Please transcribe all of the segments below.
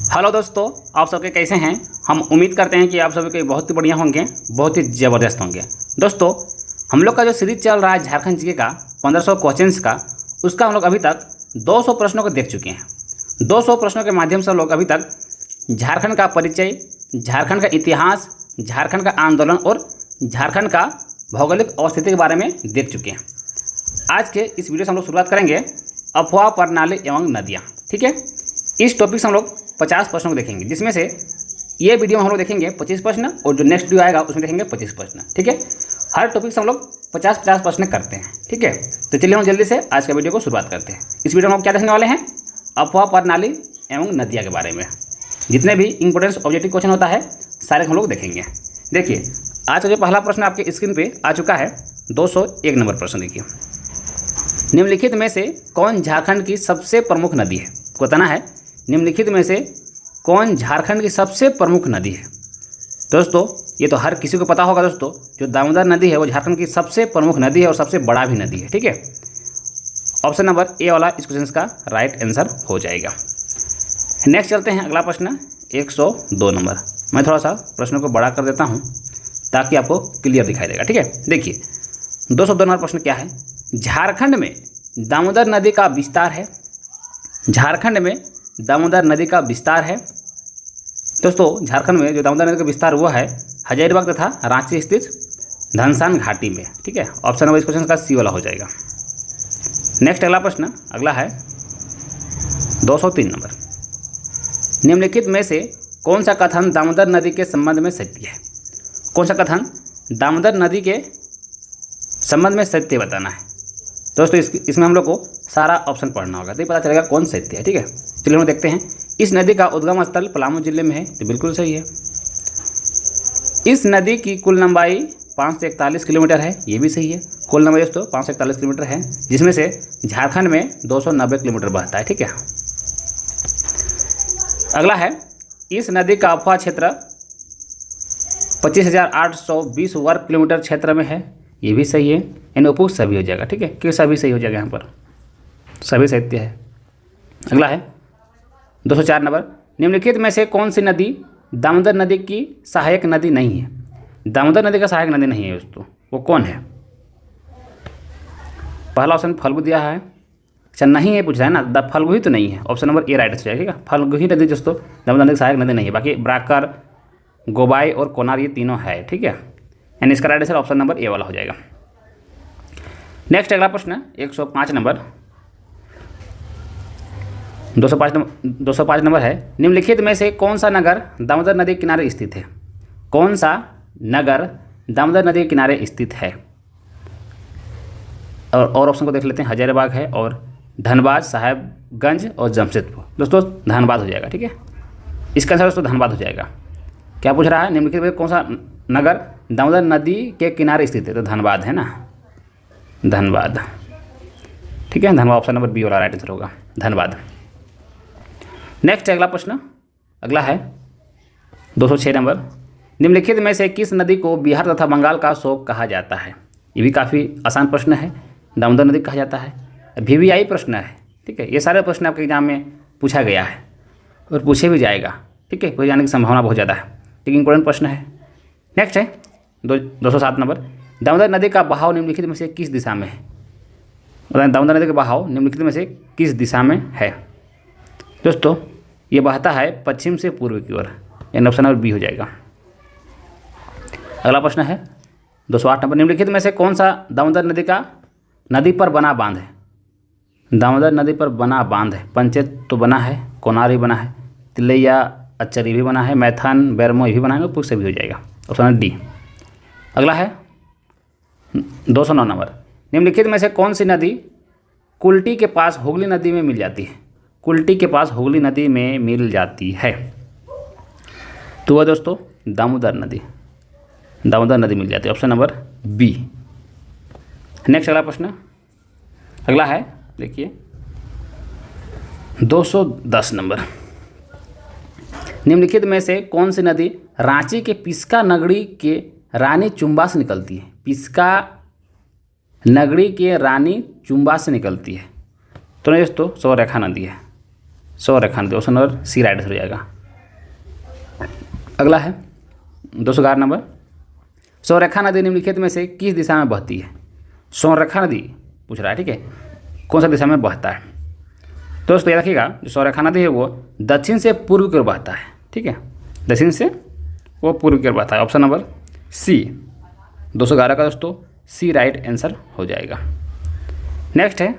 Hello दोस्तों, आप सबके कैसे हैं। हम उम्मीद करते हैं कि आप सभी के बहुत ही बढ़िया होंगे, बहुत ही ज़बरदस्त होंगे। दोस्तों, हम लोग का जो सीरीज चल रहा है झारखंड जीके का 1500 क्वेश्चंस का, उसका हम लोग अभी तक 200 प्रश्नों को देख चुके हैं। 200 प्रश्नों के माध्यम से हम लोग अभी तक झारखंड का परिचय, झारखंड का इतिहास, झारखंड का आंदोलन और झारखंड का भौगोलिक अवस्थिति के बारे में देख चुके हैं। आज के इस वीडियो से हम लोग शुरुआत करेंगे अफवाह प्रणाली एवं नदियाँ। ठीक है, इस टॉपिक से हम लोग 50 प्रश्नों को देखेंगे, जिसमें से ये वीडियो में हम लोग देखेंगे 25 प्रश्न और जो नेक्स्ट वीडियो आएगा उसमें देखेंगे 25 प्रश्न। ठीक है, हर टॉपिक से हम लोग 50-50 प्रश्न करते हैं। ठीक है, तो चलिए हम जल्दी से आज का वीडियो को शुरुआत करते हैं। इस वीडियो में हम क्या देखने वाले हैं, अफवाह प्रणाली एवं नदियाँ के बारे में। जितने भी इंपॉर्टेंट ऑब्जेक्टिव क्वेश्चन होता है सारे हम लोग देखेंगे। देखिए, आज का जो पहला प्रश्न आपके स्क्रीन पे आ चुका है, 201 नंबर प्रश्न। देखिए, निम्नलिखित में से कौन झारखंड की सबसे प्रमुख नदी है। बताना है निम्नलिखित में से कौन झारखंड की सबसे प्रमुख नदी है। दोस्तों, ये तो हर किसी को पता होगा दोस्तों, जो दामोदर नदी है वो झारखंड की सबसे प्रमुख नदी है और सबसे बड़ा भी नदी है। ठीक है, ऑप्शन नंबर ए वाला इस क्वेश्चन का राइट आंसर हो जाएगा। नेक्स्ट चलते हैं, अगला प्रश्न 102 नंबर। मैं थोड़ा सा प्रश्नों को बड़ा कर देता हूँ ताकि आपको क्लियर दिखाई देगा। ठीक है, देखिए 202 नंबर प्रश्न क्या है। झारखंड में दामोदर नदी का विस्तार है। झारखंड में दामोदर नदी का विस्तार है। दोस्तों, झारखंड में जो दामोदर नदी का विस्तार हुआ है हजारीबाग तथा रांची स्थित धनसान घाटी में। ठीक है, ऑप्शन नंबर इस क्वेश्चन का सी वाला हो जाएगा। नेक्स्ट अगला प्रश्न अगला है 203 नंबर। निम्नलिखित में से कौन सा कथन दामोदर नदी के संबंध में सत्य है। कौन सा कथन दामोदर नदी के संबंध में सत्य बताना है। दोस्तों, इसमें हम लोग को सारा ऑप्शन पढ़ना होगा तो पता चलेगा कौन सत्य है। ठीक है, चलिए हम देखते हैं। इस नदी का उद्गम स्थल पलामू जिले में है, तो बिल्कुल सही है। इस नदी की कुल लंबाई 541 किलोमीटर है, ये भी सही है। कुल लंबाई दोस्तों 541 किलोमीटर है, जिसमें से झारखंड में 290 किलोमीटर बहता है। ठीक है, अगला है, इस नदी का अफवाह क्षेत्र 25,820 वर्ग किलोमीटर क्षेत्र में है, ये भी सही है। यानी उपयुक्त सभी हो जाएगा। ठीक है, क्योंकि सभी सही हो जाएगा, यहाँ पर सभी सत्य है। अगला है 204 नंबर। निम्नलिखित में से कौन सी नदी दामोदर नदी की सहायक नदी नहीं है। दामोदर नदी का सहायक नदी नहीं है दोस्तों, वो कौन है। पहला ऑप्शन फल्गु दिया है। अच्छा, नहीं है पूछ रहा है ना, फल्गु ही तो नहीं है। ऑप्शन नंबर ए राइट हो जाएगा। ठीक है, फल्गु ही नदी दोस्तों दामोदर नदी की सहायक नदी नहीं है। बाकी ब्राकर, गोबाई और कोनार ये तीनों है। ठीक है, यानी इसका right answer option number A वाला हो जाएगा। नेक्स्ट अगला प्रश्न 105 नंबर 205 नंबर है। निम्नलिखित में से कौन सा नगर दामोदर नदी के किनारे स्थित है। कौन सा नगर दामोदर नदी के किनारे स्थित है। और ऑप्शन को देख लेते हैं। हजारीबाग है और धनबाद, साहेबगंज और जमशेदपुर। दोस्तों, धनबाद हो जाएगा। ठीक है, इसका आंसर दोस्तों धनबाद हो जाएगा। क्या पूछ रहा है, निम्नलिखित में कौन सा नगर दामोदर नदी के किनारे स्थित है, तो धनबाद है ना, धनबाद। ठीक है, धनबाद ऑप्शन नंबर बी वाला राइट आंसर होगा, धनबाद। नेक्स्ट अगला प्रश्न अगला है 206 नंबर। निम्नलिखित में से किस नदी को बिहार तथा बंगाल का शोक कहा जाता है। ये भी काफ़ी आसान प्रश्न है। दामोदर नदी कहा जाता है, VVI प्रश्न है। ठीक है, ये सारे प्रश्न आपके एग्जाम में पूछा गया है और पूछे भी जाएगा। ठीक है, पूछे जाने की संभावना बहुत ज़्यादा है, लेकिन इंपॉर्टेंट प्रश्न है। नेक्स्ट है 207 नंबर। दामोदर नदी का बहाव निम्नलिखित में से किस दिशा में है। दामोदर नदी का बहाव निम्नलिखित में से किस दिशा में है। दोस्तों, ये बहता है पश्चिम से पूर्व की ओर, यानी ऑप्शन नंबर बी हो जाएगा। अगला प्रश्न है 208 नंबर। निम्नलिखित में से कौन सा दामोदर नदी पर बना बांध है। दामोदर नदी पर बना बांध है। पंचेत तो बना है, कोनार भी बना है, तिलैया अच्चरी भी बना है, मैथन बैरमो भी बना है, उपयुक्त से भी हो जाएगा, ऑप्शन नंबर डी। अगला है 209 नंबर। निम्नलिखित में से कौन सी नदी कुल्टी के पास हुगली नदी में मिल जाती है। कुल्टी के पास हुगली नदी में मिल जाती है, तो वह दोस्तों दामोदर नदी मिल जाती है, ऑप्शन नंबर बी। नेक्स्ट अगला प्रश्न अगला है, देखिए 210 नंबर। निम्नलिखित में से कौन सी नदी रांची के पिस्का नगरी के रानी चुम्बा से निकलती है। पिस्का नगरी के रानी चुम्बा से निकलती है, तो नहीं दोस्तों सौरेखा नदी है। सौरेखा नदी, ऑप्शन नंबर सी राइट हो जाएगा। अगला है 211 नंबर, सौरेखा नदी निम्नलिखित में से किस दिशा में बहती है? सौरेखा नदी पूछ रहा है, ठीक है, कौन सा दिशा में बहता है? तो दोस्तों याद रखिएगा, जो सौरेखा नदी है वो दक्षिण से पूर्व की ओर बहता है, ठीक है, दक्षिण से वो पूर्व की ओर बहता है। ऑप्शन नंबर सी 211 का दोस्तों सी राइट आंसर हो जाएगा। नेक्स्ट है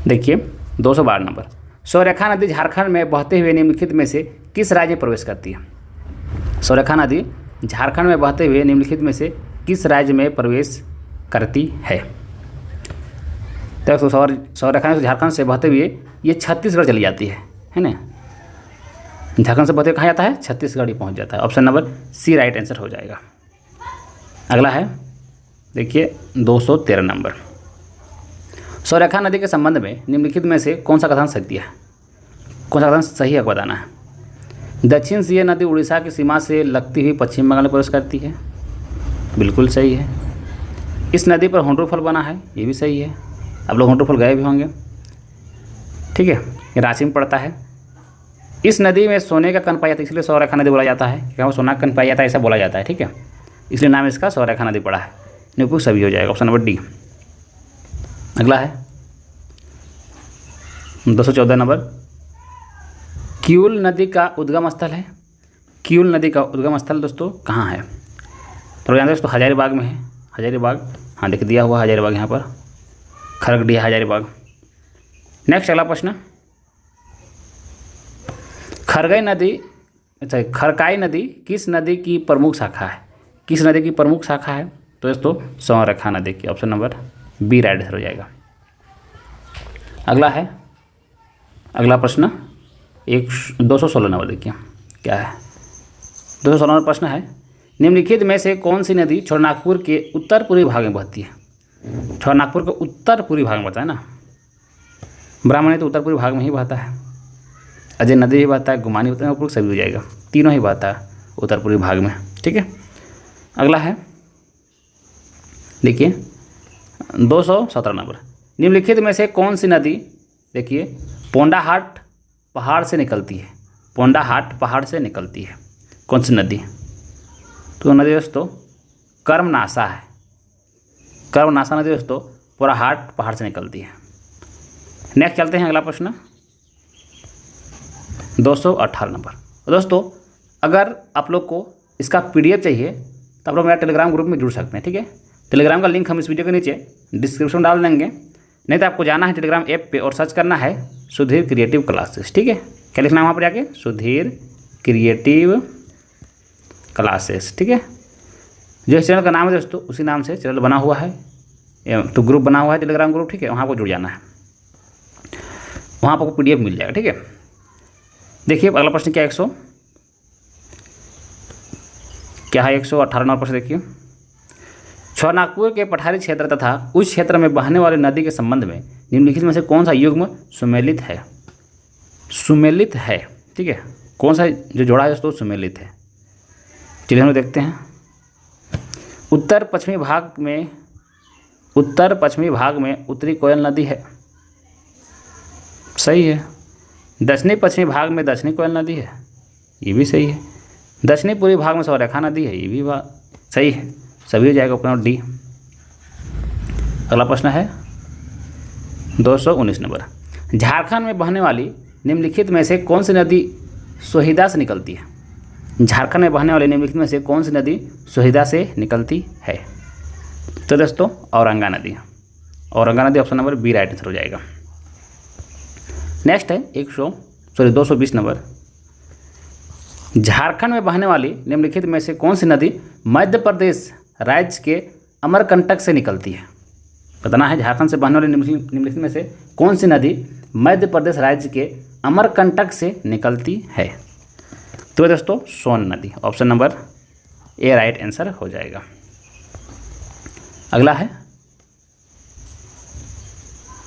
देखिए 212 नंबर, सौरेखा नदी झारखंड में बहते हुए निम्नलिखित में से किस राज्य में प्रवेश करती है? सौरेखा नदी झारखंड में बहते हुए निम्नलिखित में से किस राज्य में प्रवेश करती है? तो सौरेखा नदी झारखंड से बहते हुए ये छत्तीसगढ़ चली जाती है ना, झारखंड से बहते हुए कहाँ जाता है? छत्तीसगढ़ ही पहुँच जाता है। Option number C right answer हो जाएगा। अगला है देखिए 213 नंबर, सौरेखा नदी के संबंध में निम्नलिखित में से कौन सा कथन सत्य है? कौन सा कथन सही है बताना है? दक्षिण से यह नदी उड़ीसा की सीमा से लगती हुई पश्चिम बंगाल में प्रवेश करती है, बिल्कुल सही है। इस नदी पर होंडो फॉल बना है, ये भी सही है, आप लोग होंडो फॉल गए भी होंगे, ठीक है, ये रांची में पड़ता है। इस नदी में सोने का कण पाया जाता है, इसलिए सौरेखा नदी बोला जाता है, क्या वो सोना का कण पाया जाता है ऐसा बोला जाता है, ठीक है, इसलिए नाम इसका सौरेखा नदी पड़ा है। निपुक सभी हो जाएगा। Option number D. अगला है 214 नंबर, किऊल नदी का उद्गम स्थल है। किऊल नदी का उद्गम स्थल दोस्तों कहाँ है? तो जानते दोस्तों हजारीबाग में है, हजारीबाग, हाँ लिख दिया हुआ हजारीबाग यहाँ पर, खरगडिया हजारीबाग। नेक्स्ट अगला प्रश्न, खरकाई नदी किस नदी की प्रमुख शाखा है? किस नदी की प्रमुख शाखा है? तो दोस्तों सौरेखा नदी की। Option number B right answer हो जाएगा। अगला है अगला प्रश्न 216 नंबर, देखिए क्या है 216 नंबर प्रश्न है, निम्नलिखित में से कौन सी नदी छोटानागपुर के उत्तर पूर्वी भाग में बहती है? छोटानागपुर के उत्तर पूर्वी भाग में बहता है ना, ब्राह्मणी तो उत्तर पूर्वी भाग में ही बहता है, अजय नदी ही बहता है, गुमानी उत्तर सभी हो जाएगा, तीनों ही बहता है उत्तर पूर्वी भाग में, ठीक है। अगला है देखिए 217 नंबर, निम्नलिखित में से कौन सी नदी देखिए पोंडाहाट पहाड़ से निकलती है? पोंडाहाट पहाड़ से निकलती है, कौन सी नदी? तो नदी दोस्तों कर्मनाशा है, कर्मनाशा नदी दोस्तों पोंडाहाट पहाड़ से निकलती है। नेक्स्ट चलते हैं अगला प्रश्न 218 नंबर। दोस्तों अगर आप लोग को इसका पीडीएफ चाहिए तो आप लोग मेरा टेलीग्राम ग्रुप में जुड़ सकते हैं, ठीक है। टेलीग्राम का लिंक हम इस वीडियो के नीचे डिस्क्रिप्शन डाल देंगे, नहीं तो आपको जाना है टेलीग्राम ऐप पे और सर्च करना है सुधीर क्रिएटिव क्लासेस, ठीक है। क्या लिखना है वहाँ पर जाके? सुधीर क्रिएटिव क्लासेस, ठीक है। जो इस चैनल का नाम है दोस्तों उसी नाम से चैनल बना हुआ है, तो ग्रुप बना हुआ है टेलीग्राम ग्रुप, ठीक है, वहाँ पर जुड़ जाना है, वहाँ पर आपको पीडीएफ मिल जाएगा, ठीक है। देखिए अगला प्रश्न क्या 118 नंबर प्रश्न देखिए, छोटानागपुर के पठारी क्षेत्र तथा उस क्षेत्र में बहने वाली नदी के संबंध में निम्नलिखित में से कौन सा युग्म सुमेलित है? सुमेलित है, ठीक है, कौन सा जो जोड़ा है दोस्तों सुमेलित है? चलिए हम देखते हैं। उत्तर पश्चिमी भाग में उत्तरी कोयल नदी है, सही है। दक्षिणी पश्चिमी भाग में दक्षिणी कोयल नदी है, ये भी सही है। दक्षिणी पूर्वी भाग में सौरेखा नदी है, ये भी सही है, सभी हो जाएगा अपना डी। अगला प्रश्न है 219 नंबर, झारखंड में बहने वाली निम्नलिखित में से कौन सी नदी सोहिदा से निकलती है? झारखंड में बहने वाली निम्नलिखित में से कौन सी नदी सोहिदा से निकलती है? तो दोस्तों औरंगा नदी, औरंगा नदी option number B right answer हो जाएगा। नेक्स्ट है 220 नंबर, झारखंड में बहने वाली निम्नलिखित में से कौन सी नदी मध्य प्रदेश राज्य के अमरकंटक से निकलती है? बताना है झारखंड से बहने वाली निम्नलिखित में से कौन सी नदी मध्य प्रदेश राज्य के अमरकंटक से निकलती है? तो दोस्तों सोन नदी, option number A right answer हो जाएगा। अगला है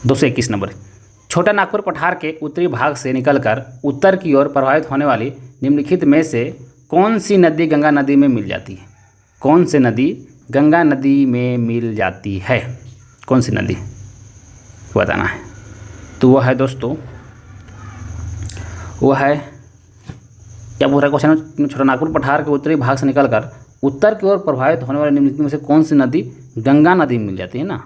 221 नंबर, छोटानागपुर पठार के उत्तरी भाग से निकलकर उत्तर की ओर प्रवाहित होने वाली निम्नलिखित में से कौन सी नदी गंगा नदी में मिल जाती है? कौन सी नदी गंगा नदी में मिल जाती है? कौन सी नदी बताना है। तो वह है दोस्तों, वह है क्या पूरा क्वेश्चन है, छोटानागपुर पठार के उत्तरी भाग से निकलकर उत्तर की ओर प्रभावित होने वाले निम्नलिखित में से कौन सी नदी गंगा नदी मिल जाती है ना।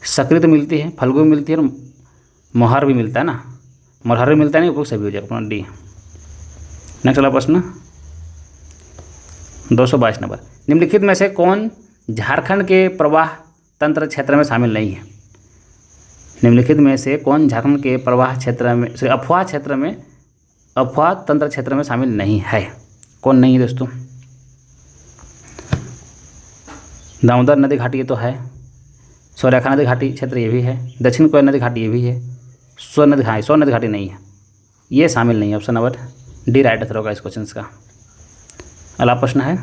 सकरी तो मिलती है, फल्गु भी मिलती है और मोहर भी मिलता है ना, मोहर भी मिलता है नहीं, उपयुक्त सभी हो जाएगा अपना डी। नेक्स्ट वाला प्रश्न 222 नंबर, निम्नलिखित में से कौन झारखंड के प्रवाह तंत्र क्षेत्र में शामिल नहीं है। निम्नलिखित में से कौन झारखंड के प्रवाह क्षेत्र में अफवाह तंत्र क्षेत्र में शामिल नहीं है। कौन नहीं है दोस्तों, दामोदर नदी घाटी ये तो है, स्वरेखा नदी घाटी क्षेत्र ये भी है, दक्षिण कोयल नदी घाटी ये भी है, स्वर्ण नदी घाटी नहीं है, ये शामिल नहीं है। Option number D right answer होगा इस क्वेश्चन का। अगला प्रश्न है,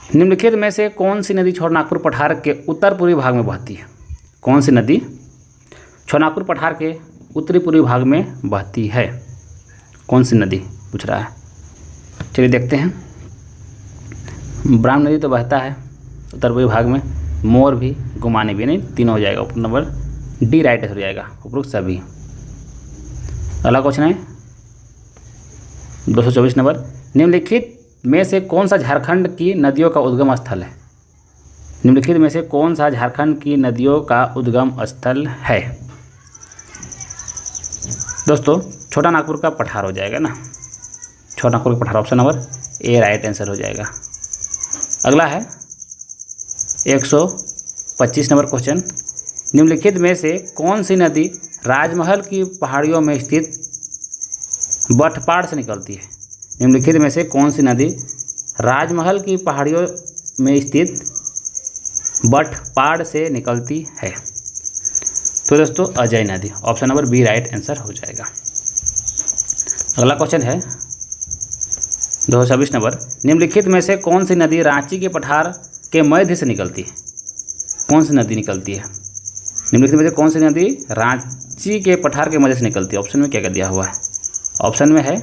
निम्नलिखित में से कौन सी नदी छोटानागपुर पठार के उत्तर पूर्वी भाग में बहती है। कौन सी नदी छोटानागपुर पठार के उत्तरी पूर्वी भाग में बहती है, कौन सी नदी पूछ रहा है। चलिए देखते हैं, ब्राह्मण नदी तो बहता है उत्तर पूर्वी भाग में, मोर भी, गुमानी भी, नहीं तीनों हो जाएगा। ऑप्शन नंबर डी राइट हो जाएगा, उपरोक्त सभी। अगला क्वेश्चन है 224 नंबर, निम्नलिखित में से कौन सा झारखंड की नदियों का उद्गम स्थल है। निम्नलिखित में से कौन सा झारखंड की नदियों का उद्गम स्थल है। दोस्तों छोटानागपुर का पठार हो जाएगा ना, छोटानागपुर का पठार, option number A right answer हो जाएगा। अगला है 125 नंबर क्वेश्चन, निम्नलिखित में से कौन सी नदी राजमहल की पहाड़ियों में स्थित बठपाड़ से निकलती है। निम्नलिखित में से कौन सी नदी राजमहल की पहाड़ियों में स्थित बठपाड़ से निकलती है। तो दोस्तों अजय नदी, option number B right answer हो जाएगा। अगला क्वेश्चन है 226 नंबर, निम्नलिखित में से कौन सी नदी रांची के पठार के मध्य से निकलती है। कौन सी नदी निकलती है। निम्नलिखित में से कौन सी नदी रांची के पठार के मध्य से निकलती है। ऑप्शन में क्या क्या दिया हुआ है, ऑप्शन में है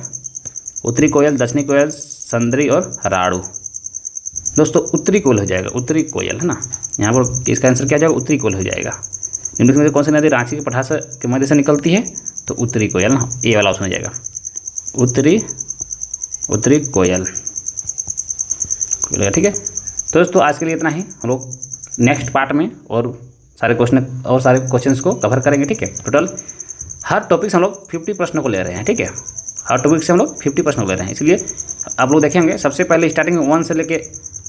उत्तरी कोयल, दक्षिणी कोयल, संदरी और राड़ू। दोस्तों उत्तरी कोयल हो जाएगा, उत्तरी कोयल है ना, यहाँ पर इसका आंसर क्या जाएगा, उत्तरी कोयल हो जाएगा। निम्नलिखित में से कौन सी नदी रांची के पठार के मध्य से निकलती है, तो उत्तरी कोयल ना, ए वाला ऑप्शन हो जाएगा, उत्तरी कोयल। ठीक है, तो दोस्तों आज के लिए इतना ही। हम लोग नेक्स्ट पार्ट में और सारे क्वेश्चंस को कवर करेंगे। ठीक है, टोटल हर टॉपिक से हम लोग 50 प्रश्नों को ले रहे हैं। ठीक है, हर टॉपिक से हम लोग 50 प्रश्न ले रहे हैं, इसलिए आप लोग देखेंगे सबसे पहले स्टार्टिंग में 1 से लेके,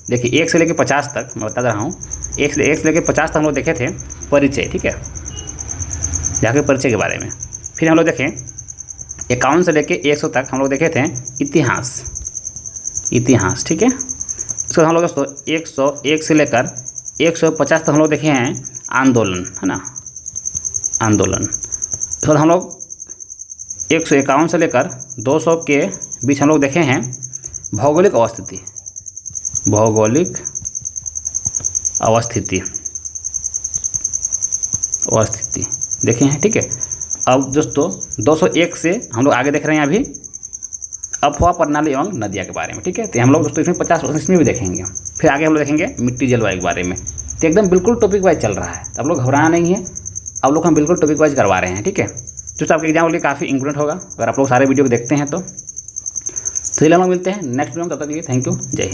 देखिए 1 से लेके 50 तक मैं बता रहा हूँ। 1 से लेके 50 तक हम लोग देखे थे परिचय। ठीक है, जाके परिचय के बारे में। फिर हम लोग देखें 51 से लेके 100 तक हम लोग देखे थे इतिहास। ठीक है, इसको हम लोग दोस्तों 101 से लेकर 150 तक हम लोग देखे हैं आंदोलन, है ना, आंदोलन। तो हम लोग 151 से लेकर 200 के बीच हम लोग देखे हैं भौगोलिक अवस्थिति देखे हैं। ठीक है, अब दोस्तों 201 से हम लोग आगे देख रहे हैं अभी अफवाह प्रणाली एवं नदियाँ के बारे में। ठीक है, तो हम लोग दोस्तों इसमें 50 इसमें भी देखेंगे। फिर आगे हम लोग देखेंगे मिट्टी जलवायु के बारे में। तो एकदम बिल्कुल टॉपिक वाइज चल रहा है, तो आप लोग घबराना नहीं है, आप लोग हम बिल्कुल टॉपिक वाइज करवा रहे हैं। ठीक है, जो आपके एग्जाम के लिए काफ़ी इंपॉर्टेंट होगा अगर आप लोग सारे वीडियो को देखते हैं तो। चलिए हम लोग मिलते हैं नेक्स्ट वीडियो में, तब तक के लिए थैंक यू, जय हिंद।